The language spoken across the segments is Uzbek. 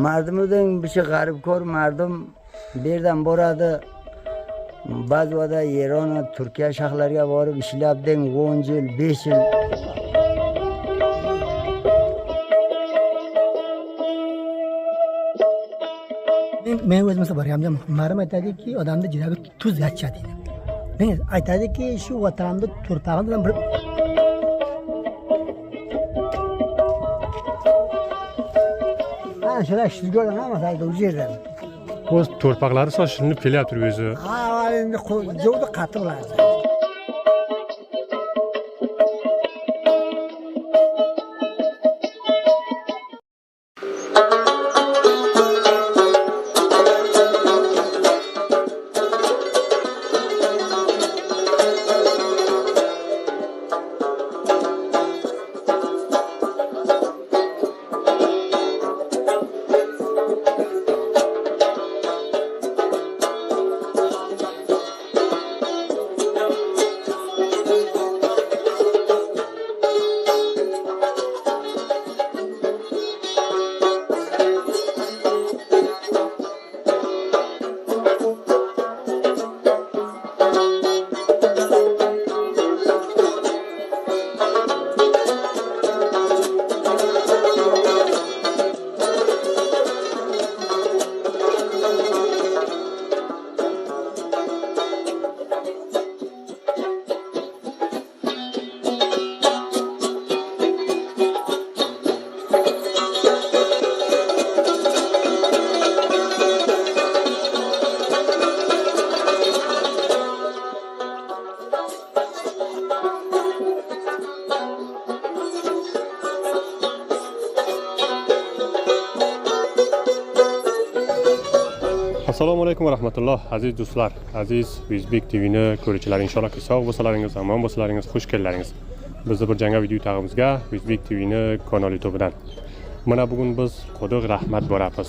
Mardimizin bir şey garip kor mardım birden borada bazı vada İran, Türkiye şahlarga borib ishlabding 10 yil, 5 yil. Men o'zim boryapman. Marim aytadiki, odamda jirabi tuz yatcha deydi. Men aytadiki, shu vatanda turpag'im bilan bir şöyle şişgörden ama sayda ucuyla. O torpaqlari sochilinib kelyapti o'zi. Ha, endi jo'da qatib bo'ladi. Assalomu alaykum va rahmatulloh aziz do'stlar, aziz O'zbek TV'ni ko'ruvchilar, inshaalloh sog' bo'lsalaringiz, omon bo'lsalaringiz, xush keldilaringiz. Bizni bir yangi video taqdimimizga O'zbek TV'ni kanal YouTube'dan. Mana bugun biz Quduq Rahmat boramiz.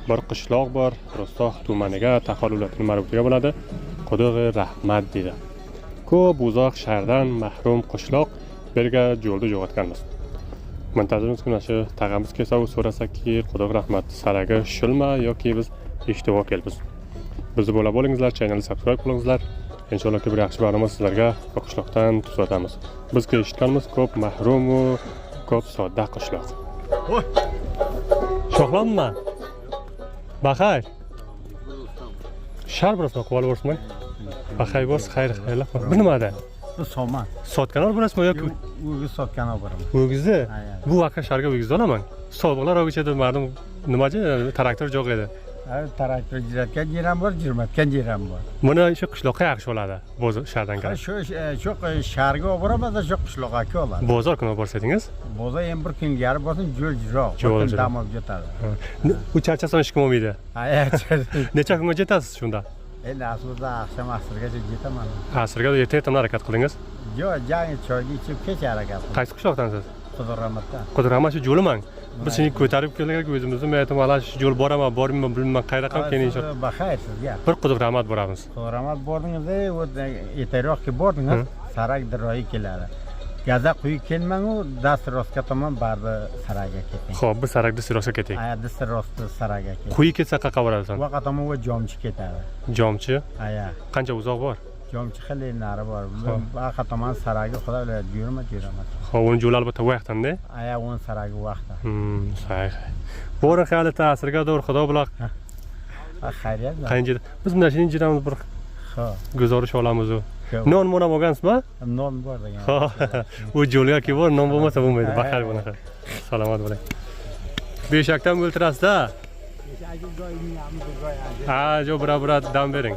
Bir qishloq bor, Rostoq tumaniga Taxolulot marabutiga bo'ladi. Quduq Rahmat dedi. Ko'p uzoq shahardan mahrum qishloq birga yo'lda jo'g'atganmiz. Muntazirimiz mana shu tag'amiz kelsa u so'rasaki, Quduq Rahmat saraga shilma yoki biz eshitib kelibmiz. Bizni bo'la bo'lingizlar, channelni subscribe qilingizlar. Inshaalloh bir yaxshi barnoma sizlarga bu qishloqdan tuzatamiz. Bizga eshitganimiz ko'p mahrum va ko'p sodda qishloq. Voy. Shoxlanma. Baxay. Shar birasini qilib olursiz. Baxay bo'ls, xayr-xayrlar. Bu nimada? Bu so'man. Sotgan olurasizmi yoki O'giz sotgan olboraman. O'gizni? Bu vaqa sharga o'gizni olaman. Sobiqlar o'gichada mardum nimaji traktor yo'q edi. Traktor jiratgan yeram bor, jirmatgan yeram bor. Buni shu qishloqqa yaxshi bo'ladi. Bozor shahardan kelib. Shu shaharga olboraman, shu qishloqqa oladi. Bozor kuni borsangiz? Bozor ham bir kun yarib bo'lsin, jo'l jiroq. Butun dam olib ketadi. U charchasan ish qilib olmaydi. Necha kunga jetasiz shunda? Endi aslida akşam asrgacha jetaman. Asrga ertadan harakat qildingiz? Yo'q, jangi choyni ichib kecha harakat qildim. Qaysi qishloqdansiz? Quduq Rahmatdan. Quduq Rahmat shu yo'liman. Biz seni ko'tarib keldik o'zimizni, men aytdim, "Mana shu yo'l boraman, bormayman, bilmayman, qayerga qilib keyin inshaalloh." Baxayr sizga. Bir Quduq Rahmat boramiz. Quduq Rahmat bordingizda, ertaroqqa bordingiz, sarak diroyi keladi. Gaza quyib kelmang u dast rostga tomon barda saraga keting. Xo'p, biz sarakda sirosga keting. Aya dast rosti saraga keting. Quyib ketsa qayerga borasiz? Vaqa tomon va jomchi ketadi. Jomchi? Aya. Qancha uzoq bor? Jomchi xili nari bor. Vaqa tomon saraga xudo bilan yurma. Xo'p, o'n yo'l albatta vaqtanda. Aya o'n saraga vaqtda. Sahih. Bora xali ta'sirga doğru xudo bilan. Xayriyat. Qancha biz mana shuni jiramiz bir. Xo'p. Guzorish olamiz u. Non mona olgansizmi? Non bor degan. U yo'lga ki bor, non bo'lmasa bo'lmaydi. Baxar bunaqa. Salomat bo'ling. Beshakdan o'ltirasiz-da? Beshakni joyini hamma joy. Ha, jo bira dam bering.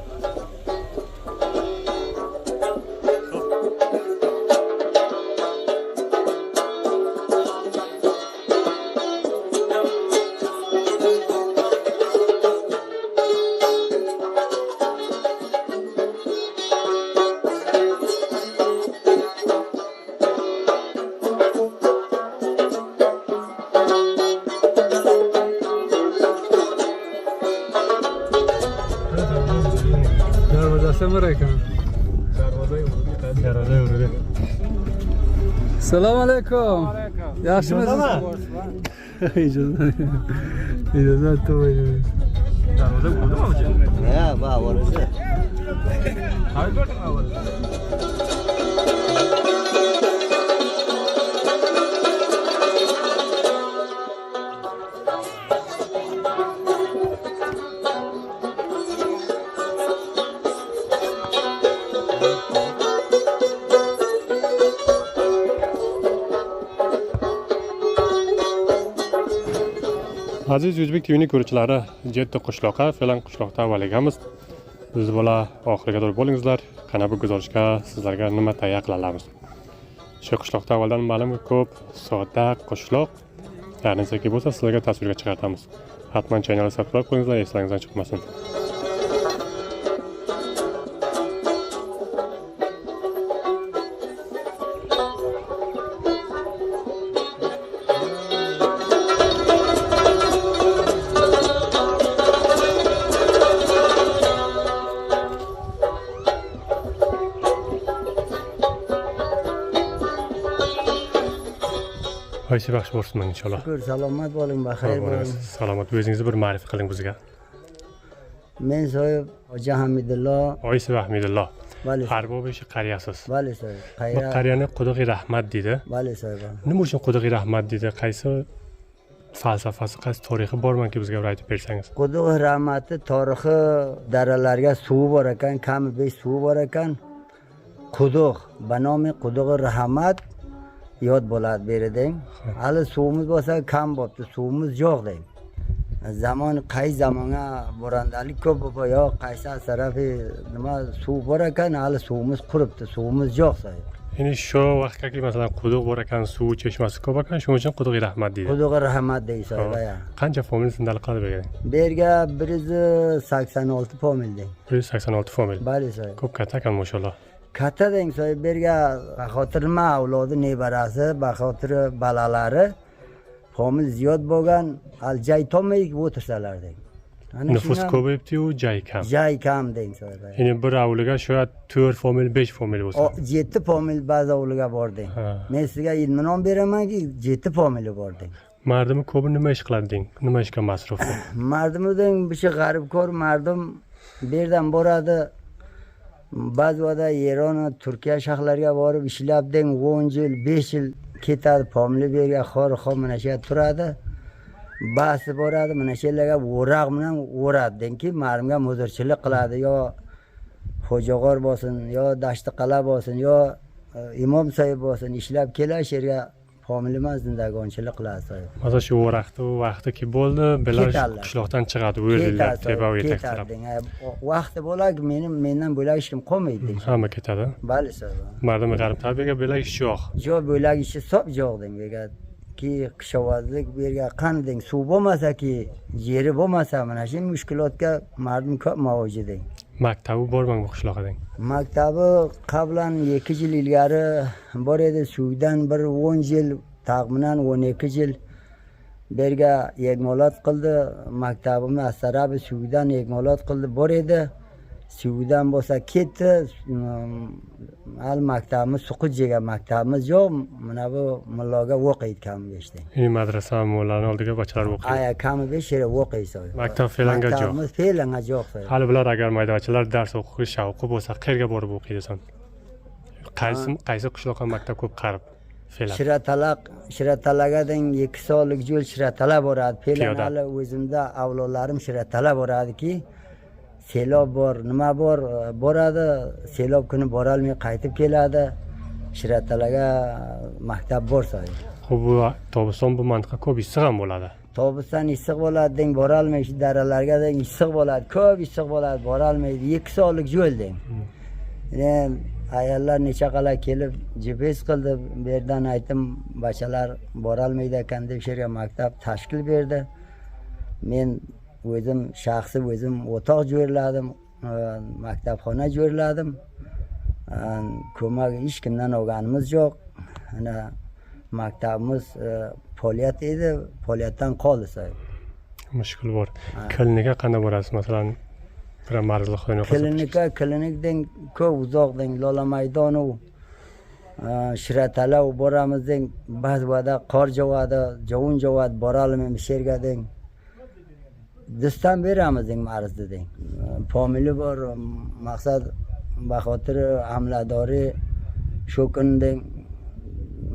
Assalomu alaykum. yaxshimisiz? ijozat to'g'ri. Darvoza bo'ldimi o'zi? Ha, va o'risi. Hay ko'rding avval. Aziz O'zbek TV'ning ko'ruvchilari, Jetta qishloqqa, Felan qishloqda avvalgamiz. Biz bola oxiriga to'g'ri bo'lingizlar. Qana bu guzarishga sizlarga nima tayyor qilamiz. Shu qishloqda avvaldan ma'lum ko'p sodda qishloq. Yarnizaki bo'lsa sizlarga tasvirga chiqaramiz. Hatman channelni subscribe qilingizlar, eslaringizdan chiqmasin. Oysi baxshi bo'lsin inshaalloh. Shukr, salomat bo'ling, baxayr bo'ling. Salomat, o'zingizni bir ma'rifat qiling bizga. Men so'yib Hoji Hamidullo. Oysi Hamidullo. Vale. Arbob ishi qariyasiz. Vale so'yib. Bu Qayra. qariyani Qudug'i rahmat dedi. Vale so'yib. Nima uchun Qudug'i rahmat dedi? Qaysi falsafasi, qaysi tarixi bormanki bizga bir aytib bersangiz? Quduq rahmati tarixi daralarga suv bor ekan, kami 5 suv bor ekan. Quduq, banomi Qudug'i rahmat yod bo'ladi beriding. Hali suvimiz bo'lsa kam bo'pti, suvimiz yo'q deng. Zamon qaysi zamonga borandalik ko'p bo'lib, yo qaysi tarafi nima suv bor ekan, hali suvimiz quribdi, suvimiz yo'q so'y. Ya'ni shu vaqtdagi masalan quduq bor ekan, suv cheshmasi ko'p ekan, shuning uchun Qudug'i rahmat deydi. Qudug'i rahmat deysiz ya. Qancha famil sindal qiladi bergan? Berga 186 famil deng. 186 famil. Bali so'y. Ko'p katta ekan maşallah. Katta deng so'y berga baxotir ma avlodi nevarasi, baxotir balalari famil ziyod bo'lgan, al joy tomay o'tirsalar deng. Nüfus ko'payibdi-yu, joy kam. Joy kam deng so'y. Ya'ni bir avliga shu 4 famil, 5 famil bo'lsa. 7 famil ba'zi avliga bor deng. Men sizga ilminon beramanki 7 famili bor deng. Mardimi ko'pi nima ish qiladi deng? Nima ishga masruf? Mardimi deng, bir şey g'aribkor mardim bu yerdan boradi. Ba'zi vaqtda Eron, Turkiya shaharlariga borib ishlab deng 10 yil, 5 yil ketadi, famili berga xor mana shu turadi. Ba'zi boradi, mana shu yerlarga o'raq bilan o'radi dengki, marmga muzirchilik qiladi yo xo'jag'or bo'lsin, yo dashti qala bo'lsin, yo imom soyib bo'lsin, ishlab kelar yerga familiyamiz zindagonchilik qiladi. Masalan shu vaqtiki bo'ldi, bular qishloqdan chiqadi, o'yillar teba yetaklarab. Vaqti bo'lak mendan bo'lak hech kim qolmaydi. Hamma ketadi. Bali so'y. Mardim g'arib tabiga bo'lak ish yo'q. Yo'q, bo'lak ishi so'p yo'q denga. Ki qishovozlik berga qanding suv bo'lmasa-ki, yeri bo'lmasa, mana shu mushkulotga mardim ko'p mavjud deng. Maktabi bormi bu qishloqda deng? Maktabi qablan 2 yil ilgari bor edi, suvdan bir 10 yil, taxminan 12 yil berga yegmolat qildi. Maktabimiz Astarabi suvdan yegmolat qildi, bor edi. Suvdan bo'lsa ketdi. Al maktabimiz suqut jegan maktabimiz yo'q. Mana bu mullaga o'qiydi kam 5 deng. Ya'ni madrasa mo'llarning oldiga bachchalar o'qiydi. Aya kam 5 yil o'qiydi. Maktab felanga yo'q. Maktabimiz felanga yo'q. Hali bular agar maydachilar dars o'qish shauqi bo'lsa, qayerga borib o'qiydisan? Qaysi qishloqqa maktab ko'p qarib? Felan. Shiratalaga deng 2 soatlik yo'l Shiratala boradi. Felan hali o'zimda avlodlarim Shiratala boradiki, selob bor, nima bor, boradi. Selob kuni bora olmay qaytib keladi. Shiratalaga maktab borsa. Xo'p, bu Tobiston bu mantiqa ko'p issiq ham bo'ladi. Tobiston issiq bo'ladi deng, bora olmay shu daralarga deng issiq bo'ladi, ko'p issiq bo'ladi, bora olmaydi. 2 soatlik yo'l deng. Ya'ni ayollar necha qala kelib GPS qildi, bu yerdan aytdim, bachalar bora olmaydi ekan deb sherga maktab tashkil berdi. Men o'zim shaxsiy o'zim o'toq jo'rladim, maktabxona jo'rladim. Ko'mak hech kimdan olganimiz yo'q. Ana maktabimiz faoliyat edi, faoliyatdan qoldi so'y. Mushkul bor. Klinikaga qanday borasiz masalan? Klinikdan ko'p uzoq deng, Lola maydonu Shiratala boramiz deng. Ba'zi vaqtda qor jog'adi, jovun jog'adi, bora olmaymiz sherga deng. Distan beramiz deng marzni deng. Famili bor, maqsad baxotir amladori shu kun deng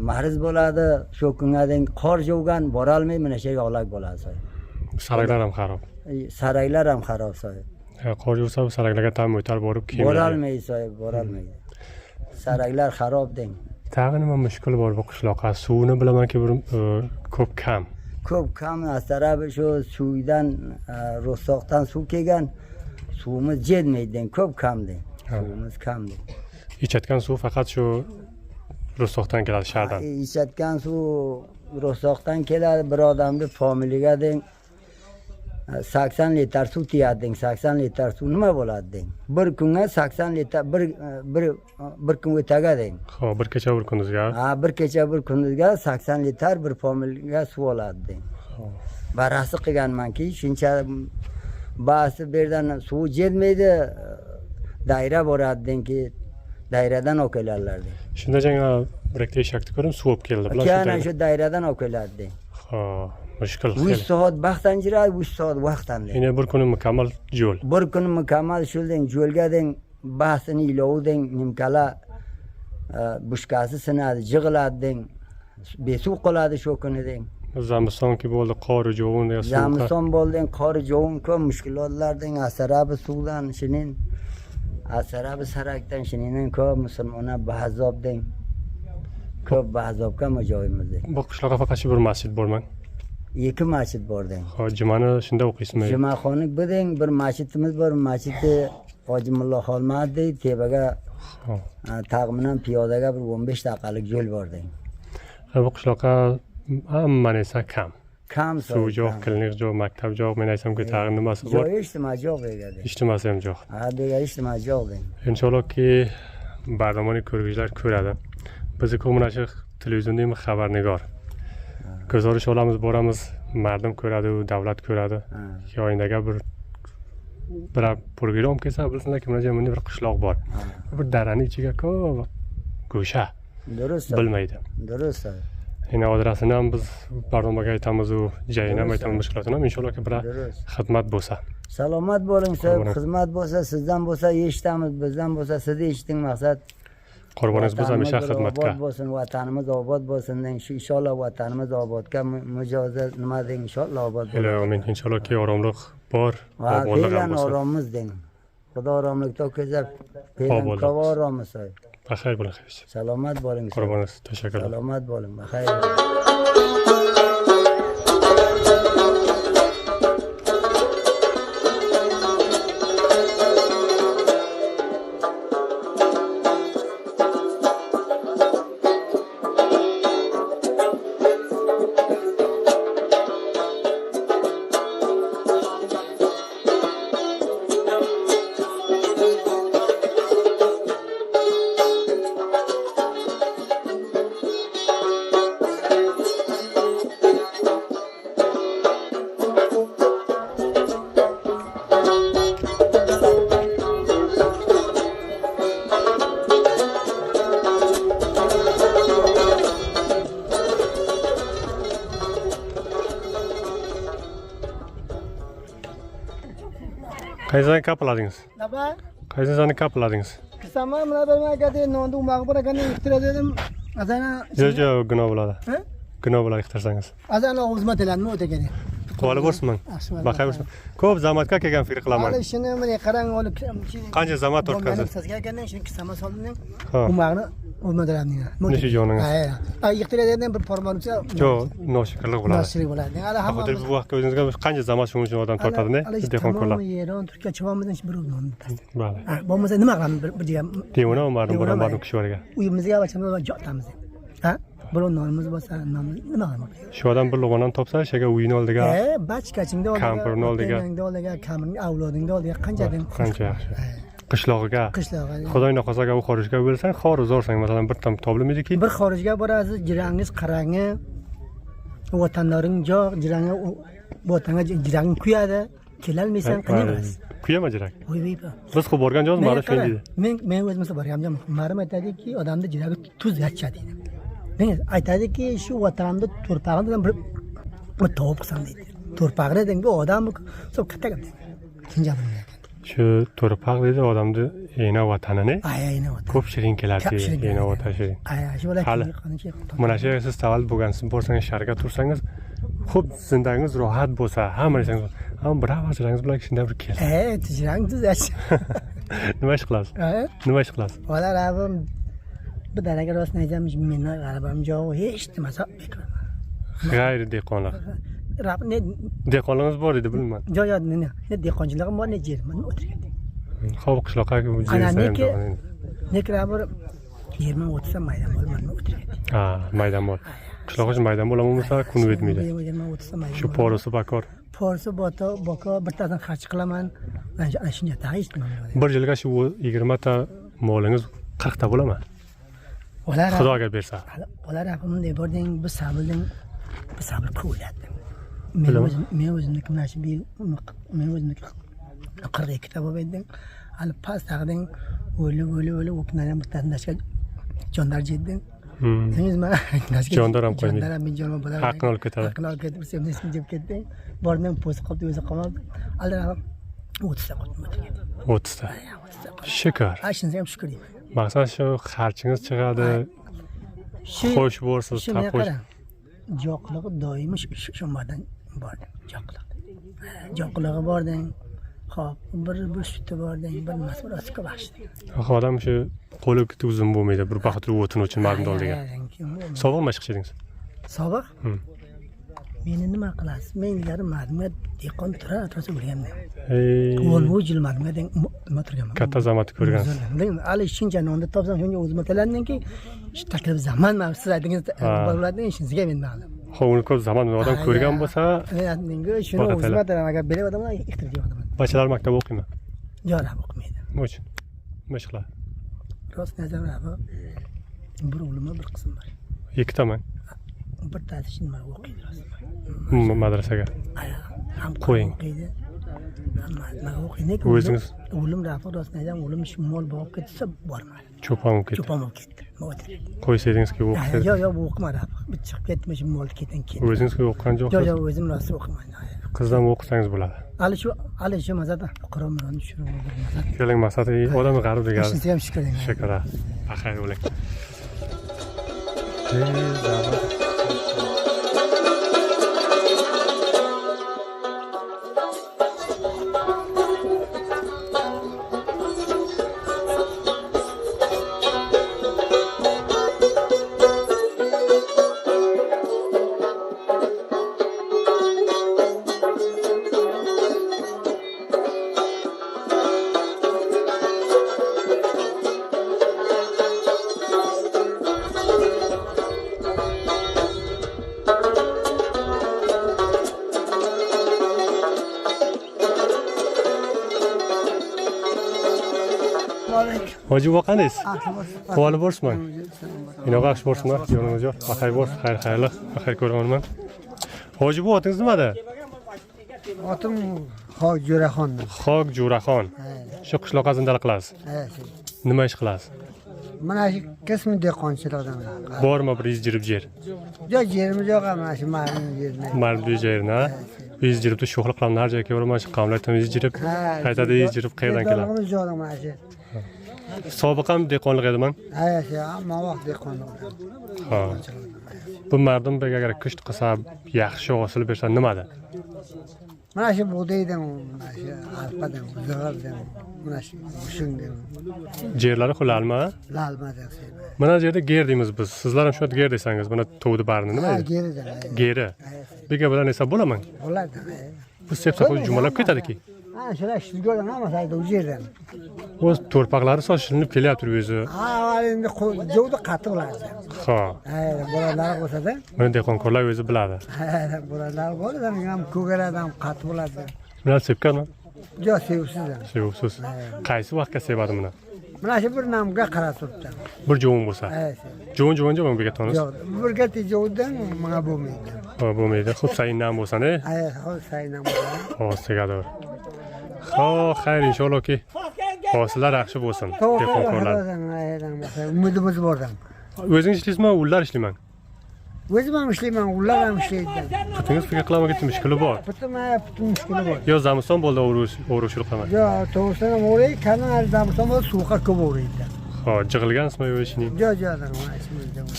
marz bo'ladi, shu kunga deng qor jovgan bora olmay mana shu yog'lak bo'ladi soy. Saraklar ham xarob. Saraklar ham xarob soy. Qor yursa saraklarga tam o'tar borib keyin. Bora olmaydi soy, bora olmaydi. Saraklar xarob deng. Tag'in nima mushkul bor bu qishloqqa? Suvni bilamanki bir ko'p kam. Ko'p kam asarabi shu suvdan Ro'stoqdan suv kelgan. Suvimiz jetmaydi deng, ko'p kam deng. Suvimiz kam deng. Ichadigan suv faqat shu Ro'stoqdan keladi, shahardan. Ichadigan suv Ro'stoqdan keladi, bir odamni familiga deng 80 litr suv tiyadi deng, 80 litr suv nima bo'ladi deng. Bir kunga 80 litr bir kun o'taga deng. Xo'p, bir kecha bir kunduzga. Bir kecha bir kunduzga 80 litr bir familiga suv oladi deng. Barasi qilganmanki, shuncha ba'zi berdan suv jetmaydi, daira boradi dengki, dairadan o'kelarlar deng. Shunda janga bir ikkita eshakni ko'rdim, suv olib keldi. Yana shu dairadan o'keladi deng. Xo'p, mushkul. 3 soat vaqtdan jiradi, 3 soat vaqtdan deng. Yine bir kuni mukammal yo'l. Bir kun mukammal shu deng, yo'lga deng, bahsini ilovi deng, nimkala bushkasi sinadi, jig'iladi deng. Besuv qoladi shu kuni deng. Zamistonki bo'ldi, qor jovun degan suv. Zamiston bo'ldi, qor jovun ko'p mushkulotlar deng, asarabi suvdan shinin, asarabi sarakdan shinin ko'p musulmonlar bazob deng. Ko'p bazobga mujoyimiz deng. Bu qishloqqa faqat shu bir masjid borman. 2 masjid bor deng. Hop, jumani shunda o'qiysizmi? Jumaxonni bir deng, bir masjidimiz bor, masjidi Hoji Mullo Xolmat deng, tepaga tag'minan piyodaga bir 15 daqiqalik yo'l bor deng. Bu qishloqqa hamma narsa kam. Kam Suv yo'q, klinik yo'q, maktab yo'q, men aytamki tag'in nimasi bor? Joy ijtimoiy yo'q beradi. Ijtimoiy ham yo'q. Berga ijtimoiy yo'q deng. Inshaallohki barnomani ko'ruvchilar ko'radi. Bizni ko'mrashi televiziyondagi xabarnigor. Guzarish olamiz, boramiz, mardum ko'radi, davlat ko'radi. Yo'indaga bir program kelsa, bilsinlar kimlarga bunday bir qishloq bor. Bir daraning ichiga ko'p go'sha. Durust. Bilmaydi. Durust. Yine adresini ham biz barnomaga aytamiz, u joyini ham aytamiz, mushkulotini ham inshaallohki bir xizmat bo'lsa. Salomat bo'ling, xizmat bo'lsa, sizdan bo'lsa eshitamiz, bizdan bo'lsa sizni eshiting maqsad. Qurboningiz biz hamisha xizmatga. Obod bo'lsin, vatanimiz obod bo'lsin deng. Shu inshaalloh vatanimiz obodga mijozat nima deng, inshaalloh obod bo'ladi. Ilohim, inshaallohki oromlik bor, obodlik ham oromimiz deng. Xudo oromlikda o'tkazib, pelan qavoramiz. Baxayr bo'ling. Salomat bo'ling. Qurboningiz, tashakkur. Salomat bo'ling. Baxayr. Qaysidan kapiladingiz? Napa? Qaysidan kapiladingiz? Sama mana bermagadi, nondu maqbara kan iftira dedim. Azana Jo'jo gunoh bo'ladi. Gunoh bo'ladi ixtirsangiz. azana xizmatlarni o'tagani. Qoli bo'lsin. Baxay bo'lsin. Ko'p zamatga kelgan fikr qilaman. Hali shuni mana qarang, olib Qancha zamat o'tkazdi? Sizga kelgandan shuni kisama soldim. Ha. Bu maqni o'lmadiramning. Necha joningiz? Ha, iftira dedim bir formalcha. Yo'q, noshukrlik bo'ladi. Nasri bo'ladi. Hali hamma Hozir bu vaqtga o'zingizga qancha zamat shuning uchun odam tortadida? Dehqon ko'rlar. Eron Turkiya chavamizdan bir o'rnon. Bale. Ha, bo'lmasa nima qilamiz bir jiga. Devona umardim boraman kishivariga. Uyimizga bachamiz va jotamiz. Ha? Bir nonimiz bo'lsa, nonimiz nima qilamiz? Shu odam bir lug'onan topsa, shaga uyini oldiga. Bachkachingda oldiga, Kampirni oldiga, kamirning avlodingda oldiga qanchadan qancha yaxshi. Qishlog'iga. Qishlog'iga. Xudoy xohlasaga u xorijga bo'lsang, xoriz o'rsang, masalan, bir tam topilmaydiki. Bir xorijga borasiz, jirangiz qarangi, vatanlaring jo'q, jiranga vatanga jirang kuyadi. kelolmaysan qilamiz. Kuyam ajrak. Voy Biz qilib borgan joyimiz mana shu deydi. men o'zim borganman. Marim aytadiki, odamni jirabi tuz yachadi deydi. Men aytadiki, shu vatanda turpag'idan bir tovuq qilsam deydi. Turpag'ida degan bu odam so'p katta gap. Tinja bilmaydi. Shu to'rpaq deydi odamni ena vatanini. Ayna vatan. Ko'p shirin keladi ena vatan shirin. Shu bola Hali. Mana shu siz tavallud bo'lgansiz, borsangiz sharga tursangiz, xo'p zindangiz rohat bo'lsa, hamma narsangiz, ammo biror vaqtlaringiz bilan shunday bir keladi. Tijrang tuz yachadi. Nima ish qilasiz? Nima ish qilasiz? Olar abim bir daraga rostni aytsam, meni g'alabam jo'q, hech nimasi bekor. G'ayri dehqonlar. Ne Dehqonlarimiz bor edi, bilmayman. jo'q ne dehqonchiligim bor, ne jerim o'tirgan. Xo'p, qishloqqa Ana nekra bir 20-30 ta maydon bo'lman o'tirgan. Ha, maydon bor. Qishloqqa maydon bo'lsa, kun o'tmaydi. 20-30 ta maydon. Shu porosi bakor. Porsi boko bir tadan xarj qilaman. Ana shunga tag'ishdim. Bir yilga shu 20 ta molingiz 40 ta bo'ladimi? Ular Xudoga bersa. ular bunday bording, bir sabr qiladi. Men o'zimniki mana shu bil, men o'zimniki 42 ta bo'lib edim. Hali past tag'ding o'li o'knadan bir tandashga jondar jeddim. Sizmi? Jondar ham qo'ymaydi. Jondar ham jo'rma bo'ladi. Haqqini olib ketadi. Haqqini olib ketib, sen nesini jeb ketding. Bordan po'st qilib o'zi qoldi. Alloh 30 ta qoldi. 30 ta. Shukr. Shunga ham shukr deyman. Maqsad shu xarchingiz chiqadi. Xo'sh bo'lsiz, taposh. Jo'qligi doimiy shu modan bordi. Jo'qligi bording. Xo'p, bir suti bording, bir mas'uliyatga baxshdi. Odam shu qo'li uzun bo'lmaydi, bir vaqt o'tin uchun mardon degan. Sovuq mashq qildingiz? Sovuq? Meni nima qilasiz? Men ilgari madmat dehqon turar atrofda bo'lganman. O'lbu yil madmatdan nima turganman. Katta zamonni ko'rgansiz. Ali shuncha nonni topsam shunga o'zim o'talandanki, shu taklif zaman mana siz aytingiz bolalarning ishingizga men ma'lum. Xo'p, uni ko'p zaman odam ko'rgan bo'lsa, menga shuni o'zim aytaman, agar berib odamlar ixtiyor yo'qman. Bachchalar maktabda o'qiymi? Yo'q, o'qimaydi. Nima uchun? Nima ish qiladi? Rost nazar abi. Bir o'g'lim bir qizim bor. Ikkitami? Bir tanesi nima o'qiydi rost. Madrasaga. Ham qo'ying. Nima o'qiydi? O'zingiz o'g'lim rafi rost nazar o'g'lim shu mol boqib ketsa bormadi. Cho'pon bo'lib ketdi. Cho'pon bo'lib ketdi. Qo'ysangiz-ki o'qisa. Yo'q, o'qimadi. Bir chiqib ketdi, shu mol ketdan keyin. O'zingiz-ki o'qigan jo'qsiz. Yo'q, o'zim rost o'qimayman. Qizdan o'qisangiz bo'ladi. Ali shu mazada Qur'onni tushirib mazada. Keling maqsadi odamni g'arib degan. Sizga ham shukr deyman. Shukr. Baxayr bo'ling. Hoji qandays? Quvonib bo'lsin. Inoq yaxshi bo'lsinlar, yonimizda yo'q. Baxay bo'lsin, xayr-xayrli, baxay ko'raman. Hoji bu otingiz nimada? Otim Xok Jo'raxon. Xok Jo'raxon. Shu qishloqqa zindalik qilasiz. Nima ish qilasiz? Mana shu qismi dehqonchilikdan. Bormi bir izjirib yer? Yo'q, yerimiz yo'q, mana shu ma'lum yerni. Ma'lum yerni. Izjiribda sho'xlik qilib har joyga boraman, shu qamlardan izjirib, qaytada izjirib qayerdan keladi? Dehqonimiz yo'q mana shu. Sobiqam dehqonlik ediman. Ammo vaqt dehqonlik. Ha. Bu mardum bek agar kusht qilsa, yaxshi hosil bersa nimada? Mana shu bug'doydan, mana shu arpadan, zig'irdan, mana shu shundan. Yerlari xulalmi? Lalmadan. Mana bu yerda ger deymiz biz. Sizlar ham shu yerda ger deysangiz, mana tovdi barini nima edi? Geridan. Geri. Beka bilan esa bo'laman. Bo'ladi. Bu sepsa qo'yib jumalab ketadi-ki. Shular shilgodan hammasi ayda u yerdan. O'z to'rpaqlari soshilinib kelyapti o'zi. Endi jo'da qattiq bo'ladi. Ha. Bolalar bo'lsa-da. Mana dehqonkorlar o'zi biladi. Bolalar bo'ladi, ham ko'garadi, ham qattiq bo'ladi. Bular sepganmi? Yo'q, sevibsiz. Sevibsiz. Qaysi vaqtga sevadi buni? mana shu bir namga qarab turibdi. Bir jovun bo'lsa. Jovun bu bekatoniz. Yo'q, bir gati jovdan menga bo'lmaydi. Ha, bo'lmaydi. Xo'p, sayin nam bo'lsa-ne? Hozir saynam bo'ladi. Hozir tegadir. Xo'p, xayr inshaallohki. Hosillar yaxshi bo'lsin. Dehqonkorlar. Umidimiz bordan. O'zingiz ishlaysizmi, ular ishlayman? O'zim ham ishlayman, ular ham ishlaydi. Putingiz fikr qilamagan ketdi, mushkuli bor. Putin mushkuli bor. Yo, zamiston bo'ldi, o'rushlik qilaman. Yo'q, to'g'risini ham o'raydi, kanal zamiston bo'lsa suvga ko'p o'raydi. Ha, jig'ilgansizmi yo ishning? Yo'q,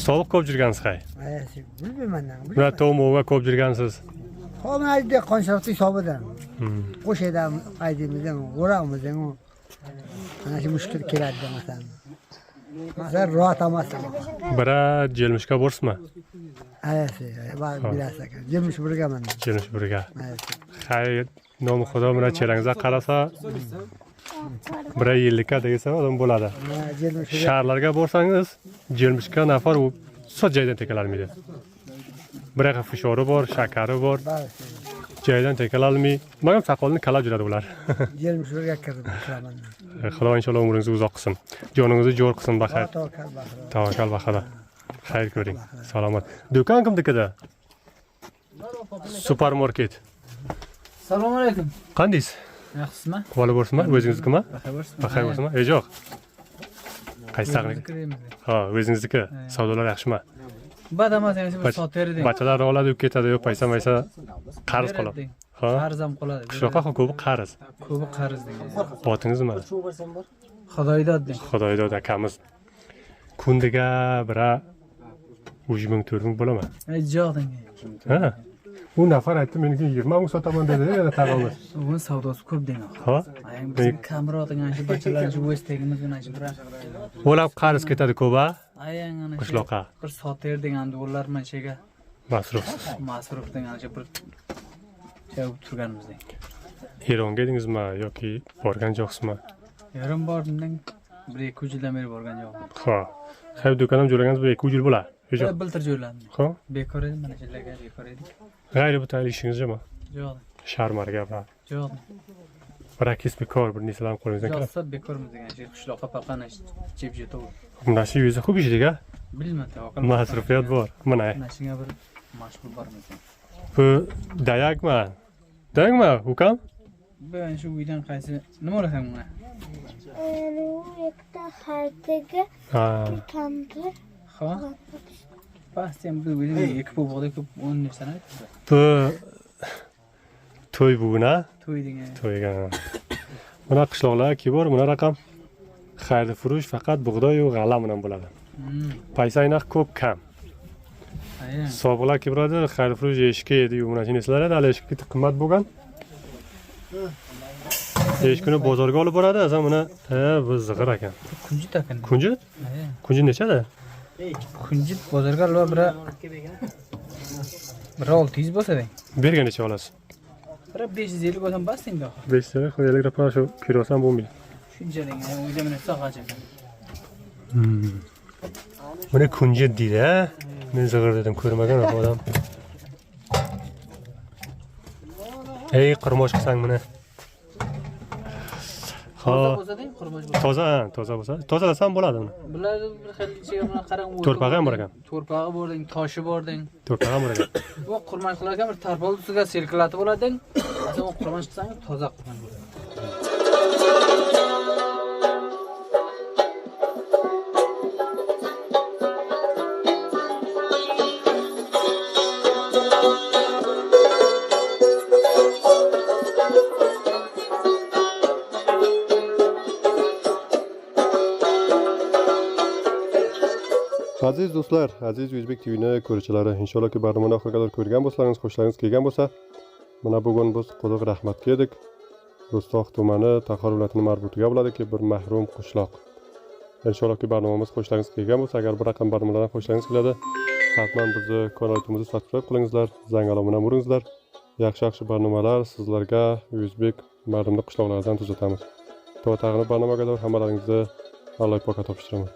Sovuq ko'p jirgansiz hay. bilmayman. Mana tomova ko'p jirgansiz. Hop, mana yerda qonshaqti hisobidan. Qo'shaydan aydimizdan, o'ramizdan mana shu mushkul keladi masalan. Masalan, rohat emas. Bira jelmishga borsizmi? Bilasiz ekan. Jelmish birgaman. Jelmish birga. Xayr, nomi xudo bilan cherangizga qarasa, bira yillikka desa odam bo'ladi. Shaharlarga borsangiz, jelmishga nafar u so'z joydan tekalarmaydi. Biraqa fushori bor, shakari bor. Joydan tekalarmay, men ham soqolni kalab yuradi ular. Jelmish birga kirib turaman. Xudo inshaalloh umringizni uzoq qilsin. Joningizni jo'r qilsin baxay. Tavakkal baxada. Xayr ko'ring. Salomat. Do'kon kimnikida? Supermarket. Assalomu alaykum. Qandaysiz? Yaxshisizmi? Vali bo'rsizmi? O'zingiznikimi? Baxay bo'rsizmi? Yo'q. Qaysi tag'in? Ha, o'zingizniki. Savdolar yaxshimi? Badamas yana bir soat berding. Bachalar oladi, ketadi, yo'q, paysa qarz qoladi. Ha? Qarz ham qoladi. Shunaqa ko'pi qarz. Ko'pi qarz degan. Otingizmi? Xudoydod deng. Xudoydod akamiz. Kundiga bira 3,000 4,000 bo'laman. Jo'q deng. Ha? U nafar aytdi, meniki 20,000 sotaman dedi, yana tag'amiz. Uni savdosi ko'p deng. Ha? Biz kamroq ana shu bachalar shu o'stegimiz mana shu bir. O'lab qarz ketadi ko'p-a? Ayang ana shu. Qishloqqa. Bir soat berding endi ular mana shega. Masruf degan shu bir javob turganimiz deng. Eronga edingizmi yoki borgan jo'qsizmi? Yarim bordim. 1-2 yildan beri borgan yo'qman. Ha. Xayr, do'konim jo'ragangiz 1-2 yil bo'ladi. Yo'q, biltir jo'ylandim. Ha? Bekor edi, mana shularga bekor edi. G'ayri bu tayinli ishingiz yo'qmi? Yo'q. Sharmarga bor. Yo'q. Brakis bekor bir nesalarni qo'lingizdan keladi. Yo'qsa bekormiz degan shu qishloqqa faqat jeb jetov. Bunda shu yuzi ko'p ishiga. Bilmadim. Masrufiyat bor. Mana. Mana shunga bir mashg'ul bormiz. Bu dayakmi? Dayakmi, ukam? Ben shu uydan qaysi nima olasan bunga? Ikkita xaltaga Ha. tandir. Ha. Pastdan bu uydan ikki pul bog'da ko'p 10 narsani. Bu to'y buguna. To'y degan. To'yga. Mana qishloqlarga bor, mana raqam. Xayri furush faqat bug'doy va g'alla bilan bo'ladi. Paysaynak ko'p kam. Ayang. Sobiqlar kibradi, xayri furush eshikka edi, mana shu narsalar hali eshikka qimmat bo'lgan. Eshikni bozorga olib boradi, azam mana bu zig'ir ekan. Kunjit ekan. Kunjit? Kunjit nechada? Kunjit bozorga olib bir 600 bo'lsa deng. Bergan necha olasiz? Bir 550 bo'lsam bas deng. 500 qo'yalik rapar shu kirosan bo'lmaydi. Shuncha deng, uyda mana saqacha ekan. Mana kunjit deydi, men zig'ir dedim, ko'rmagan odam. Ey, qirmoch qilsang mana. Ha, Bo'lsa deng, qurmoch bo'lsa. toza bo'lsa. Tozalasam bo'ladi uni. Bular bir xil ichiga mana qarang. To'rpag'i ham bor ekan. To'rpag'i bor deng, toshi bor deng. To'rpag'i ham bor ekan. Bu qurmoch qilarkan bir tarpol ustiga selkilatib oladi deng. Sen u qurmoch qilsangiz toza qurmoch bo'ladi. Aziz do'stlar, aziz O'zbek TV'ni ko'ruvchilari, inshaallohki barnomani oxiriga qadar ko'rgan bo'lsangiz, xushlaringiz kelgan bo'lsa, mana bugun biz Quduq Rahmatga edik. Bo'stoq tumani, Taxor viloyatining marbutiga bo'ladiki, bir mahrum qishloq. Inshaallohki barnomamiz xushlaringiz kelgan bo'lsa, agar bir raqam barnomalardan xushlaringiz keladi, hatman bizni kanalimizni subscribe qilingizlar, zang alomini uringizlar. Yaxshi barnomalar sizlarga O'zbek mardumli qishloqlardan tuzatamiz. Tog'ni barnomaga hamalaringizni Alloh poka topshiraman.